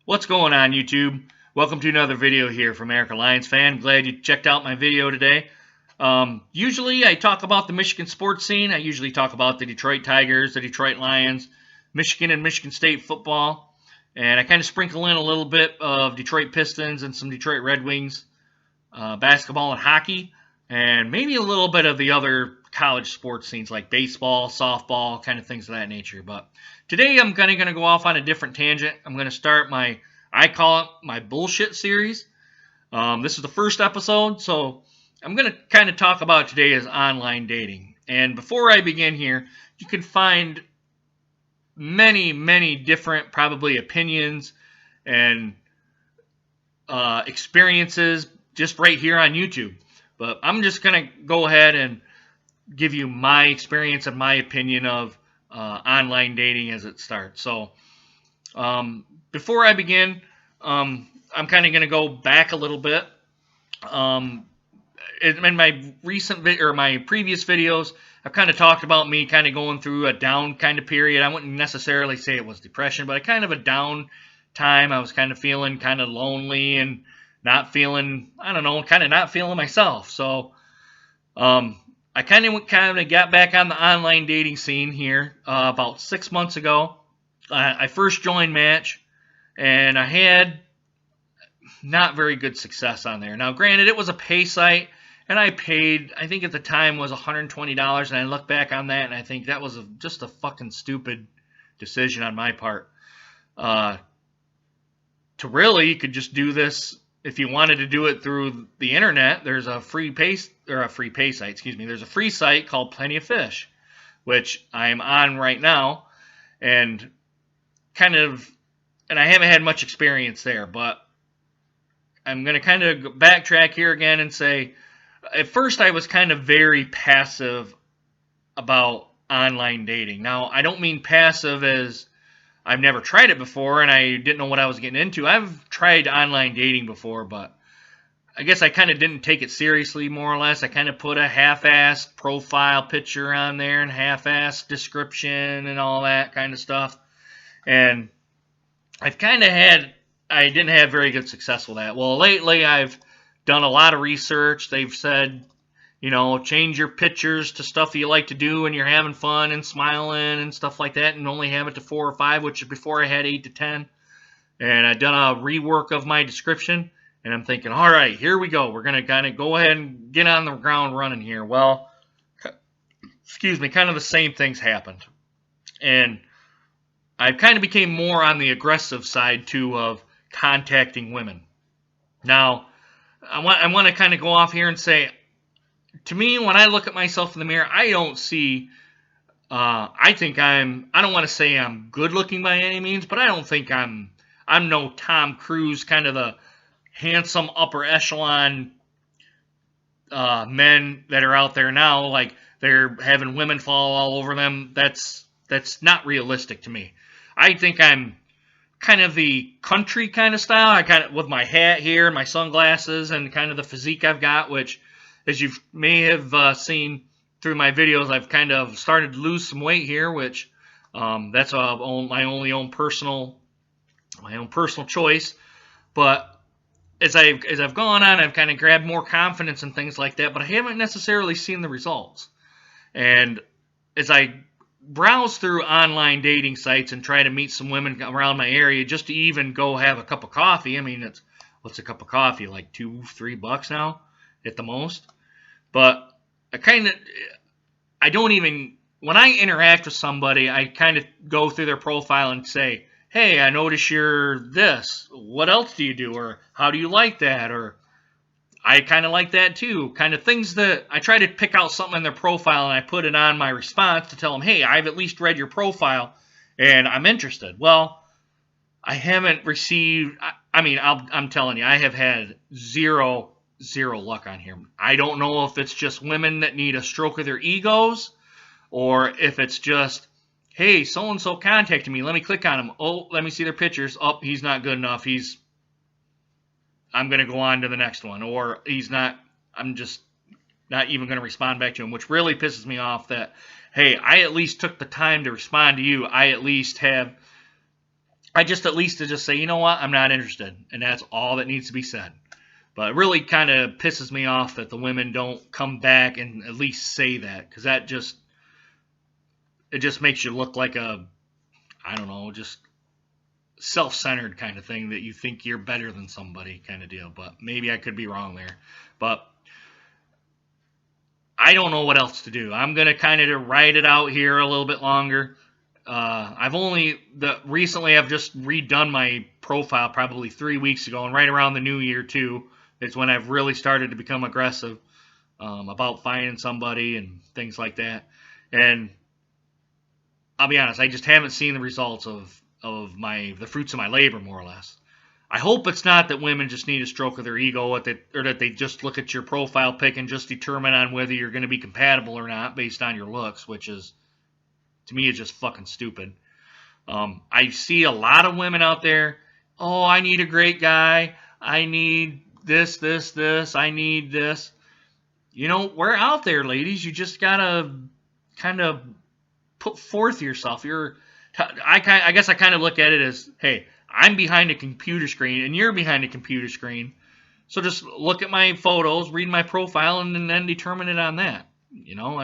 What's going on, YouTube? Welcome to another video here from American Lions fan. Glad you checked out my video today. Usually I talk about the Michigan sports scene. I usually talk about the Detroit Tigers, the Detroit Lions, Michigan and Michigan State football, and I kind of sprinkle in a little bit of Detroit Pistons and some Detroit Red Wings, basketball and hockey, and maybe a little bit of the other college sports scenes like baseball, softball, kind of things of that nature. But today I'm kind of going to go off on a different tangent. I'm going to start I call it my bullshit series. This is the first episode, so I'm going to kind of talk about today is online dating. And before I begin here, you can find many different probably opinions and experiences just right here on YouTube. But I'm just going to go ahead and give you my experience and my opinion of online dating as it starts. So before I begin, I'm kind of going to go back a little bit. In my my previous videos, I've kind of talked about me kind of going through a down kind of period. I wouldn't necessarily say it was depression, but kind of a down time. I was kind of feeling kind of lonely and not feeling, I don't know, kind of not feeling myself. So I kind of got back on the online dating scene here about 6 months ago. I first joined Match, and I had not very good success on there. Now, granted, it was a pay site, and I paid, I think at the time was $120, and I look back on that, and I think that was just a fucking stupid decision on my part. To really, you could just do this. If you wanted to do it through the internet, there's a free pay site, excuse me. There's a free site called Plenty of Fish, which I'm on right now, and I haven't had much experience there, but I'm going to kind of backtrack here again and say, at first I was kind of very passive about online dating. Now, I don't mean passive as I've never tried it before and I didn't know what I was getting into. I've tried online dating before, but I guess I kind of didn't take it seriously, more or less. I kind of put a half-assed profile picture on there and half-assed description and all that kind of stuff. And I didn't have very good success with that. Well, lately I've done a lot of research. They've said, change your pictures to stuff you like to do when you're having fun and smiling and stuff like that, and only have it to 4 or 5, which before I had 8 to 10. And I've done a rework of my description, and I'm thinking, all right, here we go. We're going to kind of go ahead and get on the ground running here. Well, kind of the same things happened. And I kind of became more on the aggressive side, too, of contacting women. Now, I want to kind of go off here and say, to me, when I look at myself in the mirror, I don't see, I don't want to say I'm good looking by any means, but I don't think I'm no Tom Cruise, kind of the handsome upper echelon men that are out there now, like they're having women fall all over them. That's not realistic to me. I think I'm kind of the country kind of style. I kind of, with my hat here and my sunglasses and kind of the physique I've got, which, as you may have seen through my videos, I've kind of started to lose some weight here, which that's my own personal choice. But as I've gone on, I've kind of grabbed more confidence and things like that, but I haven't necessarily seen the results. And as I browse through online dating sites and try to meet some women around my area just to even go have a cup of coffee. I mean, what's a cup of coffee? Like $2-3 now at the most. But when I interact with somebody, I kind of go through their profile and say, hey, I notice you're this. What else do you do? Or how do you like that? Or I kind of like that too. Kind of things that I try to pick out something in their profile and I put it on my response to tell them, hey, I've at least read your profile and I'm interested. Well, I haven't received, I'm telling you, I have had zero luck on here. I don't know if it's just women that need a stroke of their egos or if it's just, hey, so-and-so contacted me. Let me click on him. Oh, let me see their pictures. Oh, he's not good enough. I'm going to go on to the next one. Or I'm just not even going to respond back to him, which really pisses me off that, hey, I at least took the time to respond to you. I at least have I just at least to just say, you know what, I'm not interested, and that's all that needs to be said. But it really kind of pisses me off that the women don't come back and at least say that, because that just it just makes you look like a, I don't know, just self-centered kind of thing, that you think you're better than somebody kind of deal. But maybe I could be wrong there. But I don't know what else to do. I'm gonna kind of ride it out here a little bit longer. Recently I've just redone my profile probably 3 weeks ago, and right around the new year too is when I've really started to become aggressive about finding somebody and things like that. And I'll be honest, I just haven't seen the results of the fruits of my labor, more or less. I hope it's not that women just need a stroke of their ego, or that they just look at your profile pic and just determine on whether you're going to be compatible or not based on your looks, which is, to me, is just fucking stupid. I see a lot of women out there, oh, I need a great guy, I need this, this, this, I need this. You know, we're out there, ladies. You just gotta kind of put forth yourself. I guess I kind of look at it as, hey, I'm behind a computer screen and you're behind a computer screen. So just look at my photos, read my profile, and then determine it on that. You know,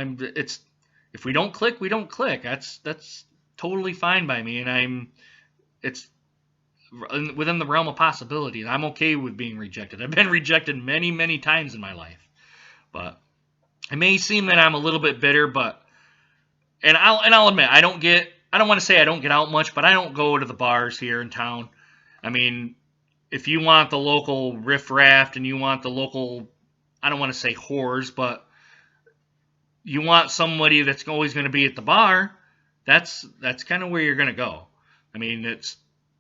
if we don't click, we don't click. That's totally fine by me, and it's within the realm of possibilities. I'm okay with being rejected. I've been rejected many, many times in my life, but it may seem that I'm a little bit bitter, but I'll admit I don't want to say I don't get out much, but I don't go to the bars here in town. I mean, if you want the local riffraff and you want the local, I don't want to say whores, but you want somebody that's always going to be at the bar, that's kind of where you're going to go. I mean, it's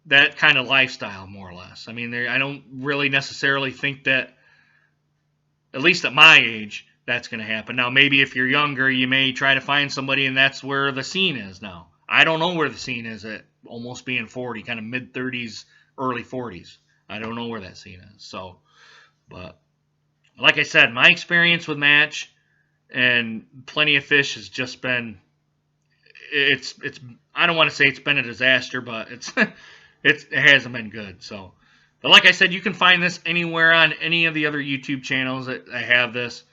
that kind of lifestyle, more or less. I mean, I don't really necessarily think that, at least at my age, that's going to happen. Now, maybe if you're younger, you may try to find somebody, and that's where the scene is now. I don't know where the scene is at almost being 40, kind of mid-30s, early 40s. I don't know where that scene is. So, but like I said, my experience with Match and Plenty of Fish has just been, it's I don't want to say it's been a disaster, but it hasn't been good. So, but like I said, you can find this anywhere on any of the other YouTube channels that I have this.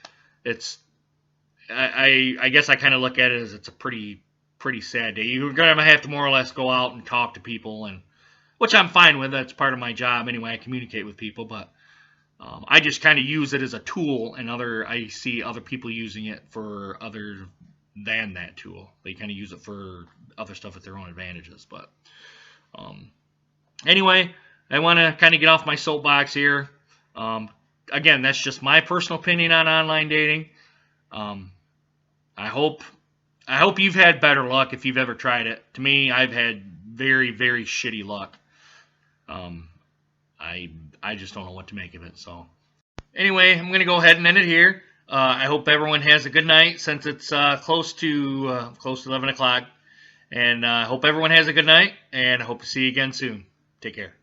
I guess I kind of look at it as it's a pretty sad day. You're going to have to more or less go out and talk to people, and which I'm fine with. That's part of my job anyway. I communicate with people, but I just kind of use it as a tool, and I see other people using it for other than that tool. They kind of use it for other stuff at their own advantages. But anyway, I want to kind of get off my soapbox here. Again, that's just my personal opinion on online dating. I hope you've had better luck if you've ever tried it. To me, I've had very, very shitty luck. I just don't know what to make of it. So anyway, I'm gonna go ahead and end it here. I hope everyone has a good night, since it's close to 11 o'clock. And I hope everyone has a good night, and I hope to see you again soon. Take care.